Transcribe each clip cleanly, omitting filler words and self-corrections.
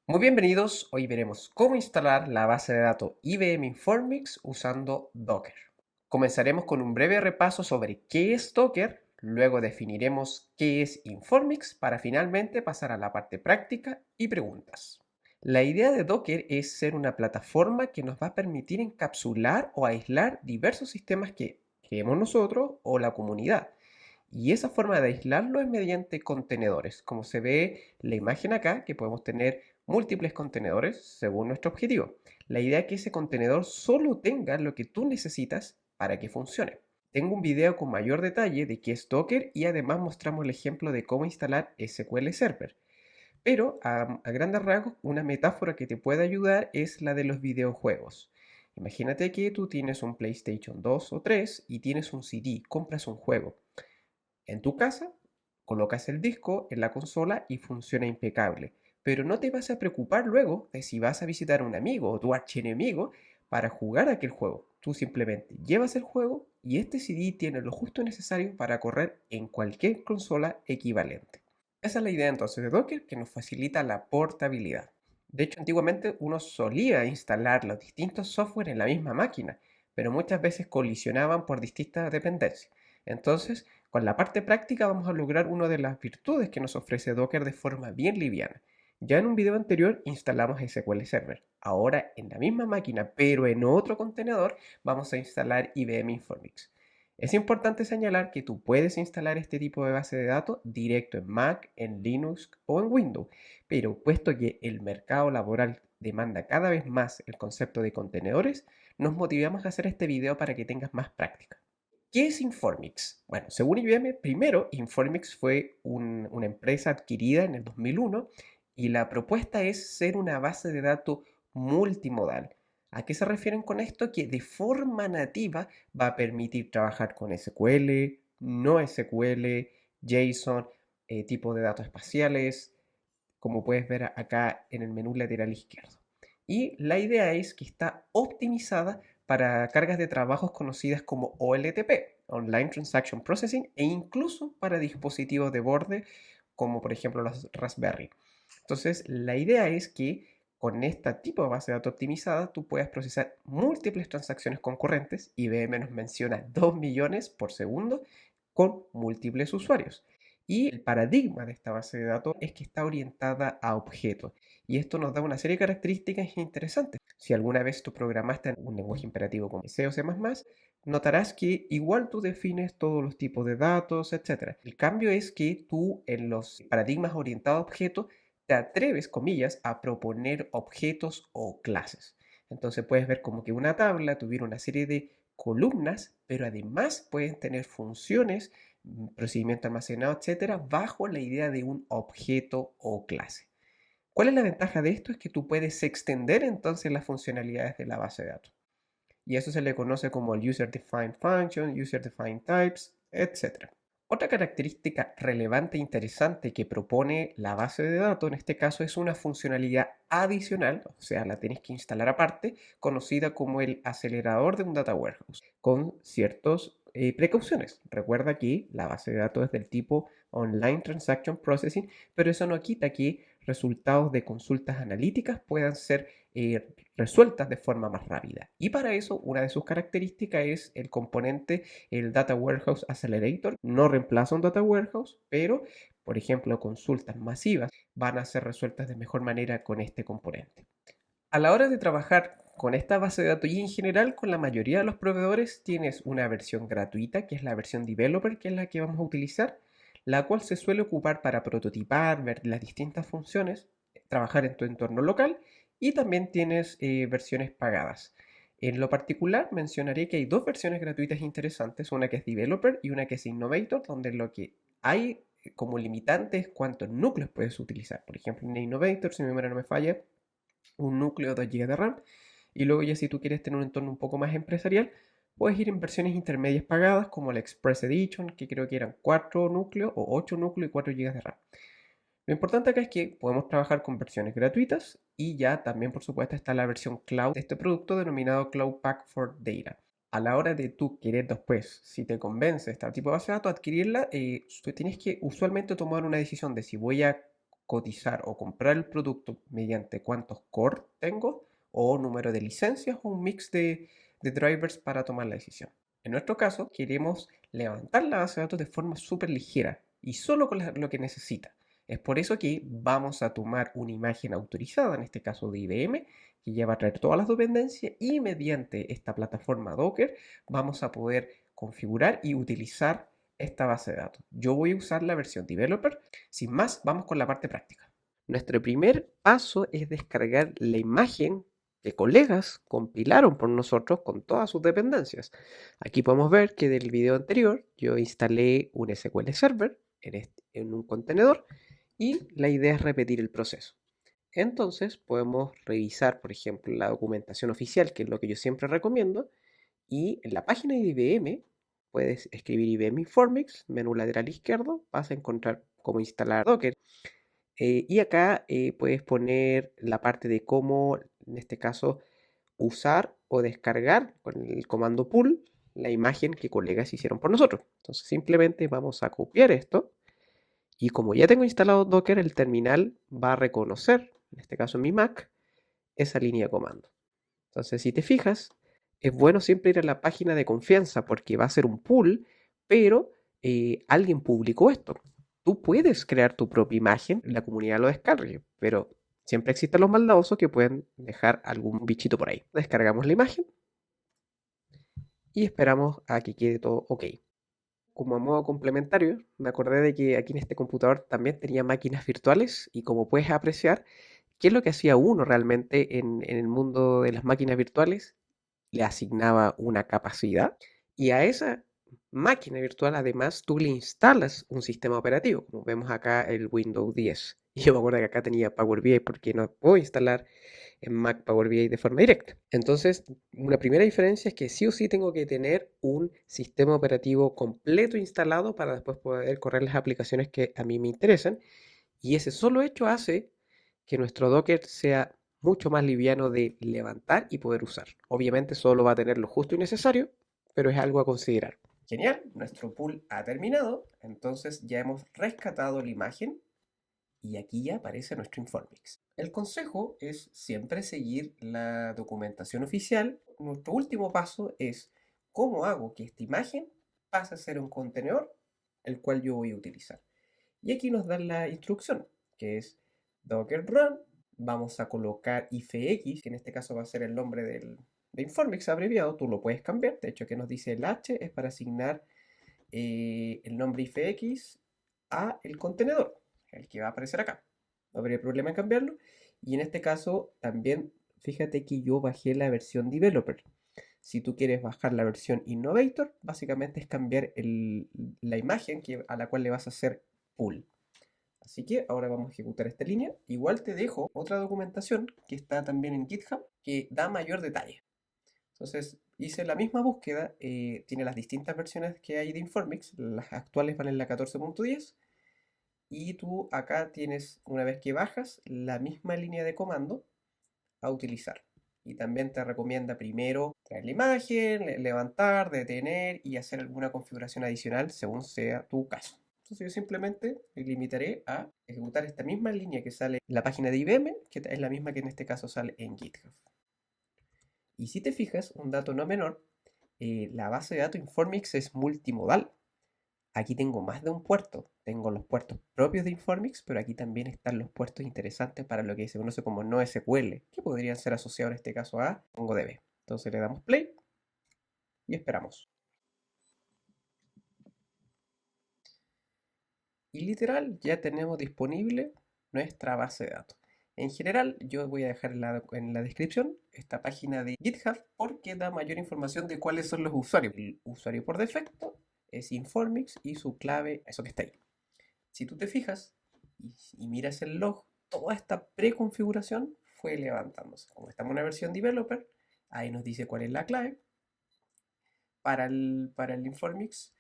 Muy bienvenidos, hoy veremos cómo instalar la base de datos IBM Informix usando Docker. Comenzaremos con un breve repaso sobre qué es Docker, luego definiremos qué es Informix para finalmente pasar a la parte práctica y preguntas. La idea de Docker es ser una plataforma que nos va a permitir encapsular o aislar diversos sistemas que creemos nosotros o la comunidad. Y esa forma de aislarlo es mediante contenedores, como se ve en la imagen acá, que podemos tener múltiples contenedores según nuestro objetivo. La idea es que ese contenedor solo tenga lo que tú necesitas para que funcione. Tengo un video con mayor detalle de qué es Docker y además mostramos el ejemplo de cómo instalar SQL Server. Pero a grandes rasgos, una metáfora que te puede ayudar es la de los videojuegos. Imagínate que tú tienes un PlayStation 2 o 3 y tienes un CD, compras un juego. En tu casa, colocas el disco en la consola y funciona impecable, pero no te vas a preocupar luego de si vas a visitar a un amigo o tu archienemigo para jugar aquel juego. Tú simplemente llevas el juego y este CD tiene lo justo necesario para correr en cualquier consola equivalente. Esa es la idea entonces de Docker, que nos facilita la portabilidad. De hecho, antiguamente uno solía instalar los distintos software en la misma máquina, pero muchas veces colisionaban por distintas dependencias. Entonces, con la parte práctica vamos a lograr una de las virtudes que nos ofrece Docker de forma bien liviana. Ya en un video anterior instalamos SQL Server. Ahora en la misma máquina, pero en otro contenedor, vamos a instalar IBM Informix. Es importante señalar que tú puedes instalar este tipo de base de datos directo en Mac, en Linux o en Windows, pero puesto que el mercado laboral demanda cada vez más el concepto de contenedores, nos motivamos a hacer este video para que tengas más práctica. ¿Qué es Informix? Bueno, según IBM, primero Informix fue una empresa adquirida en el 2001 y la propuesta es ser una base de datos multimodal. ¿A qué se refieren con esto? Que de forma nativa va a permitir trabajar con SQL, no SQL, JSON, tipo de datos espaciales, como puedes ver acá en el menú lateral izquierdo. Y la idea es que está optimizada para cargas de trabajos conocidas como OLTP, Online Transaction Processing, e incluso para dispositivos de borde como por ejemplo los Raspberry. Entonces, la idea es que con este tipo de base de datos optimizada tú puedas procesar múltiples transacciones concurrentes. IBM nos menciona 2 millones por segundo con múltiples usuarios. Y el paradigma de esta base de datos es que está orientada a objetos. Y esto nos da una serie de características interesantes. Si alguna vez tú programaste en un lenguaje imperativo como C o C++, notarás que igual tú defines todos los tipos de datos, etc. El cambio es que tú en los paradigmas orientados a objetos te atreves, comillas, a proponer objetos o clases. Entonces puedes ver como que una tabla tuviera una serie de columnas, pero además pueden tener funciones, procedimiento almacenado, etcétera, bajo la idea de un objeto o clase. ¿Cuál es la ventaja de esto? Es que tú puedes extender entonces las funcionalidades de la base de datos. Y eso se le conoce como el User Defined Function, User Defined Types, etcétera. Otra característica relevante e interesante que propone la base de datos en este caso es una funcionalidad adicional, o sea, la tienes que instalar aparte, conocida como el acelerador de un data warehouse, con ciertas precauciones. Recuerda que la base de datos es del tipo Online Transaction Processing, pero eso no quita que resultados de consultas analíticas puedan ser resueltas de forma más rápida. Y para eso, una de sus características es el componente, el Data Warehouse Accelerator. No reemplaza un Data Warehouse, pero, por ejemplo, consultas masivas van a ser resueltas de mejor manera con este componente. A la hora de trabajar con esta base de datos y en general con la mayoría de los proveedores tienes una versión gratuita, que es la versión developer, que es la que vamos a utilizar, la cual se suele ocupar para prototipar, ver las distintas funciones, trabajar en tu entorno local y también tienes versiones pagadas. En lo particular mencionaré que hay dos versiones gratuitas interesantes, una que es developer y una que es innovator, donde lo que hay como limitante es cuántos núcleos puedes utilizar. Por ejemplo, en innovator, si mi memoria no me falla, un núcleo, 2 GB de RAM. Y luego ya si tú quieres tener un entorno un poco más empresarial, puedes ir en versiones intermedias pagadas como la Express Edition, que creo que eran 4 núcleos o 8 núcleos y 4 GB de RAM. Lo importante acá es que podemos trabajar con versiones gratuitas y ya también por supuesto está la versión cloud de este producto denominado Cloud Pack for Data. A la hora de tú querer después, si te convence este tipo de base de datos, adquirirla, tú tienes que usualmente tomar una decisión de si voy a cotizar o comprar el producto mediante cuántos core tengo, o número de licencias, o un mix de drivers para tomar la decisión. En nuestro caso, queremos levantar la base de datos de forma súper ligera y solo con lo que necesita. Es por eso que vamos a tomar una imagen autorizada, en este caso de IBM, que ya va a traer todas las dependencias, y mediante esta plataforma Docker vamos a poder configurar y utilizar esta base de datos. Yo voy a usar la versión developer. Sin más, vamos con la parte práctica. Nuestro primer paso es descargar la imagen que colegas compilaron por nosotros con todas sus dependencias. Aquí podemos ver que del video anterior yo instalé un SQL Server en un contenedor, y la idea es repetir el proceso. Entonces podemos revisar, por ejemplo, la documentación oficial, que es lo que yo siempre recomiendo, y en la página de IBM puedes escribir IBM Informix, menú lateral izquierdo, vas a encontrar cómo instalar Docker. Y acá puedes poner la parte de cómo, en este caso, usar o descargar con el comando pull la imagen que colegas hicieron por nosotros. Entonces simplemente vamos a copiar esto, y como ya tengo instalado Docker, el terminal va a reconocer, en este caso en mi Mac, esa línea de comando. Entonces, si te fijas, es bueno siempre ir a la página de confianza porque va a ser un pool, pero alguien publicó esto. Tú puedes crear tu propia imagen, la comunidad lo descargue, pero siempre existen los maldadosos que pueden dejar algún bichito por ahí. Descargamos la imagen y esperamos a que quede todo ok. Como a modo complementario, me acordé de que aquí en este computador también tenía máquinas virtuales, y como puedes apreciar, ¿qué es lo que hacía uno realmente en el mundo de las máquinas virtuales? Le asignaba una capacidad, y a esa máquina virtual además tú le instalas un sistema operativo, como vemos acá el Windows 10. Y yo me acuerdo que acá tenía Power BI porque no puedo instalar en Mac Power BI de forma directa. Entonces, una primera diferencia es que sí o sí tengo que tener un sistema operativo completo instalado para después poder correr las aplicaciones que a mí me interesan. Y ese solo hecho hace que nuestro Docker sea mucho más liviano de levantar y poder usar. Obviamente solo va a tener lo justo y necesario, pero es algo a considerar. Genial, nuestro pool ha terminado, entonces ya hemos rescatado la imagen y aquí ya aparece nuestro Informix. El consejo es siempre seguir la documentación oficial. Nuestro último paso es cómo hago que esta imagen pase a ser un contenedor el cual yo voy a utilizar. Y aquí nos dan la instrucción, que es docker run. Vamos a colocar ifx, que en este caso va a ser el nombre de Informix abreviado. Tú lo puedes cambiar. De hecho, que nos dice el H es para asignar el nombre ifx a el contenedor, el que va a aparecer acá. No habría problema en cambiarlo. Y en este caso también, fíjate que yo bajé la versión developer. Si tú quieres bajar la versión Innovator, básicamente es cambiar la imagen a la cual le vas a hacer pull. Así que ahora vamos a ejecutar esta línea. Igual te dejo otra documentación que está también en GitHub que da mayor detalle. Entonces hice la misma búsqueda, tiene las distintas versiones que hay de Informix, las actuales van en la 14.10, y tú acá tienes, una vez que bajas, la misma línea de comando a utilizar. Y también te recomienda primero traer la imagen, levantar, detener y hacer alguna configuración adicional según sea tu caso. Entonces yo simplemente me limitaré a ejecutar esta misma línea que sale en la página de IBM, que es la misma que en este caso sale en GitHub. Y si te fijas, un dato no menor, la base de datos Informix es multimodal. Aquí tengo más de un puerto. Tengo los puertos propios de Informix, pero aquí también están los puertos interesantes para lo que se conoce como NoSQL, que podrían ser asociados en este caso a MongoDB. Entonces le damos play y esperamos. Y literal, ya tenemos disponible nuestra base de datos. En general, yo voy a dejar en la descripción esta página de GitHub porque da mayor información de cuáles son los usuarios. El usuario por defecto es Informix y su clave, eso que está ahí. Si tú te fijas y miras el log, toda esta preconfiguración fue levantándose. Como estamos en una versión developer, ahí nos dice cuál es la clave. Para el Informix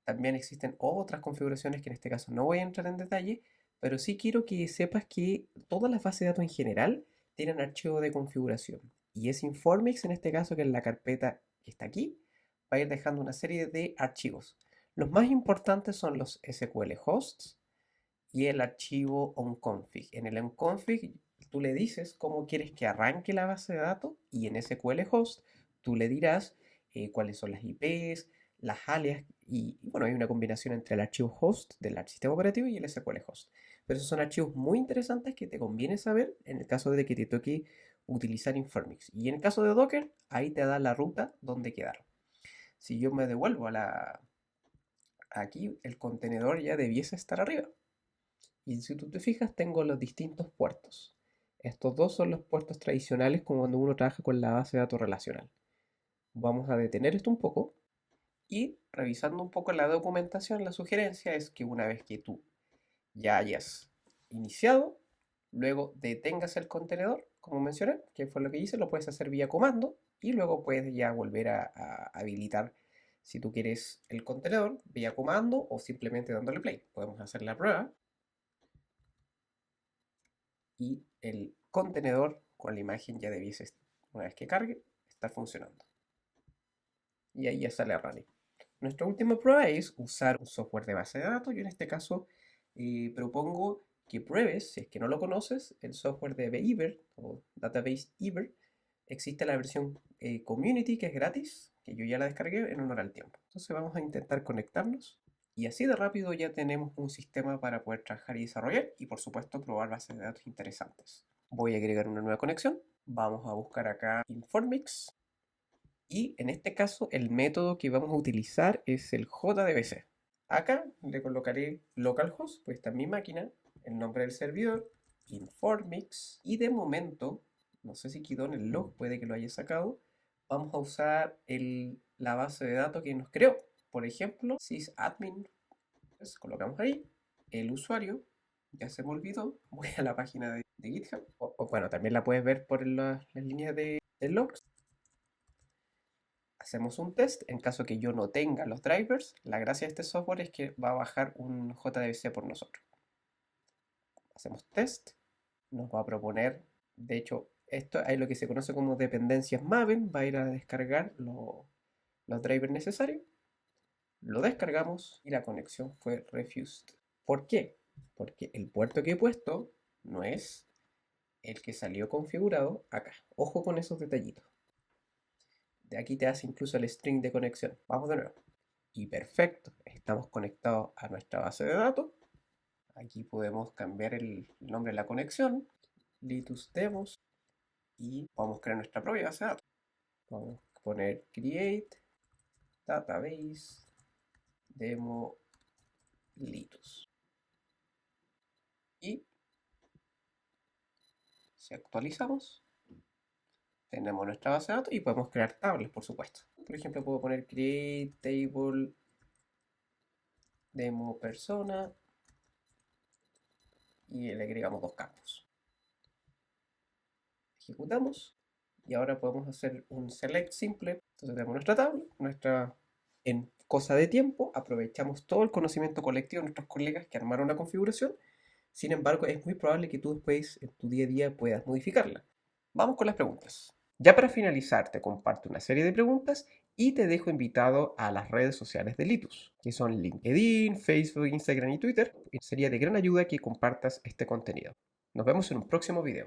también existen otras configuraciones que en este caso no voy a entrar en detalle, pero sí quiero que sepas que todas las bases de datos en general tienen archivo de configuración. Y es Informix en este caso, que es la carpeta que está aquí, va a ir dejando una serie de archivos. Los más importantes son los SQL hosts y el archivo onConfig. En el onConfig tú le dices cómo quieres que arranque la base de datos y en SQL host tú le dirás cuáles son las IPs, las alias y bueno, hay una combinación entre el archivo host del sistema operativo y el SQL host. Pero esos son archivos muy interesantes que te conviene saber en el caso de que te toque utilizar Informix. Y en el caso de Docker, ahí te da la ruta donde quedaron. Si yo me devuelvo a aquí, el contenedor ya debiese estar arriba. Y si tú te fijas, tengo los distintos puertos. Estos dos son los puertos tradicionales como cuando uno trabaja con la base de datos relacional. Vamos a detener esto un poco y revisando un poco la documentación, la sugerencia es que una vez que tú ya hayas iniciado, luego detengas el contenedor, como mencioné, que fue lo que hice, lo puedes hacer vía comando y luego puedes ya volver a habilitar si tú quieres el contenedor vía comando o simplemente dándole play. Podemos hacer la prueba y el contenedor con la imagen ya debiese, una vez que cargue, estar funcionando. Y ahí ya sale running. Nuestra última prueba es usar un software de base de datos. Yo en este caso propongo que pruebes, si es que no lo conoces, el software de Beaver o Database Beaver. Existe la versión Community que es gratis, que yo ya la descargué en honor al tiempo. Entonces vamos a intentar conectarnos y así de rápido ya tenemos un sistema para poder trabajar y desarrollar y por supuesto probar bases de datos interesantes. Voy a agregar una nueva conexión. Vamos a buscar acá Informix. Y en este caso el método que vamos a utilizar es el JDBC. Acá le colocaré localhost, pues está en mi máquina, el nombre del servidor, Informix, y de momento, no sé si quedó en el log, puede que lo haya sacado, vamos a usar la base de datos que nos creó. Por ejemplo, sysadmin, pues colocamos ahí, el usuario, ya se me olvidó, voy a la página de GitHub, o bueno, también la puedes ver por las líneas de logs. Hacemos un test, en caso que yo no tenga los drivers, la gracia de este software es que va a bajar un JDBC por nosotros. Hacemos test, nos va a proponer, de hecho, esto hay lo que se conoce como dependencias Maven, va a ir a descargar los drivers necesarios, lo descargamos y la conexión fue refused. ¿Por qué? Porque el puerto que he puesto no es el que salió configurado acá. Ojo con esos detallitos. De aquí te hace incluso el string de conexión. Vamos de nuevo. Y perfecto, estamos conectados a nuestra base de datos. Aquí podemos cambiar el nombre de la conexión, Litus Demos, y vamos a crear nuestra propia base de datos. Vamos a poner create database demo Litus. Y si actualizamos, tenemos nuestra base de datos y podemos crear tablas, por supuesto. Por ejemplo, puedo poner create table demo persona y le agregamos dos campos. Ejecutamos y ahora podemos hacer un select simple. Entonces tenemos nuestra tabla, en cosa de tiempo aprovechamos todo el conocimiento colectivo de nuestros colegas que armaron la configuración. Sin embargo, es muy probable que tú después en tu día a día puedas modificarla. Vamos con las preguntas. Ya para finalizar, te comparto una serie de preguntas y te dejo invitado a las redes sociales de Litus, que son LinkedIn, Facebook, Instagram y Twitter. Y sería de gran ayuda que compartas este contenido. Nos vemos en un próximo video.